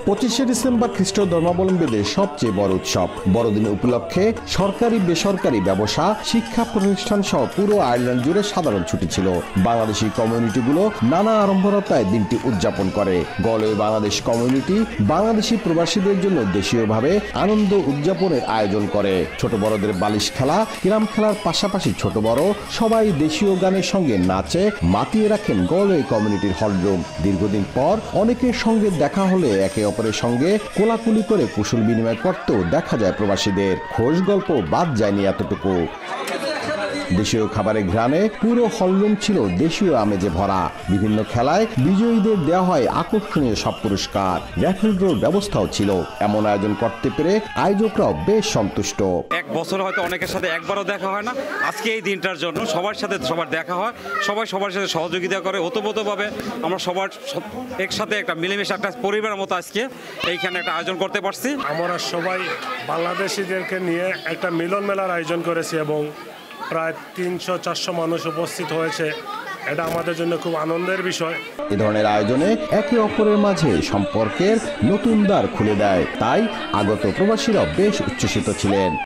25শে December খ্রিস্ট ধর্মাবলম্বীদের সবচেয়ে বড় উৎসব। বড়দিন উপলক্ষে সরকারি বেসরকারি ব্যবসা, শিক্ষা প্রতিষ্ঠান সহ পুরো আয়ারল্যান্ড জুড়ে সাধারণ ছুটি ছিল। বাংলাদেশি কমিউনিটিগুলো নানা আড়ম্বরতায় দিনটি উদযাপন করে। গলওয়ে বাংলাদেশ কমিউনিটি বাংলাদেশি প্রবাসীদের জন্য দেশীয়ভাবে আনন্দ উদযাপনের আয়োজন করে। ছোট বড়দের বালিশ খেলা, ক্যারাম খেলার পাশাপাশি ছোট বড় সবাই দেশীয় গানের সঙ্গে নাচে মাতিয়ে রাখেন গলওয়ে কমিউনিটির হলরুম। দীর্ঘদিন পর অনেকের সঙ্গে দেখা হলে একে অপরের সঙ্গে কোলাকুলি করে কুশল বিনিময় করতেও দেখা যায় প্রবাসীদের। খোশ গল্প বাদ যায়নি এতটুকু। দেশীয় খাবারের ঘ্রাণে পুরো হলরুম ছিল দেশীয় আমেজে ভরা। বিভিন্ন খেলায় বিজয়ীদের দেওয়া হয় আকর্ষণীয় সব পুরস্কার। র্যাফেল ড্রর ব্যবস্থাও ছিল। এমন আয়োজন করতে পেরে আয়োজকরাও বেশ সন্তুষ্ট। এক বছর হয়তো অনেকের সাথে একবারও দেখা হয় না, আজকে এই দিনটার জন্য সবার সাথে সবার দেখা হয়, সবাই সবার সাথে সহযোগিতা করে। ওতপ্রোতভাবে আমরা সবার একসাথে একটা মিলেমিশে একটা পরিবারের মতো আজকে এইখানে একটা আয়োজন করতে পারছি। আমরা সবাই বাংলাদেশিদেরকে নিয়ে একটা মিলন মেলার আয়োজন করেছি এবং প্রায় 300-400 মানুষ উপস্থিত হয়েছে। এটা আমাদের জন্য খুব আনন্দের বিষয়। এ ধরনের আয়োজনে একে অপরের মাঝে সম্পর্কের নতুন দ্বার খুলে দেয়। তাই আগত প্রবাসীরা বেশ উচ্ছ্বসিত ছিলেন।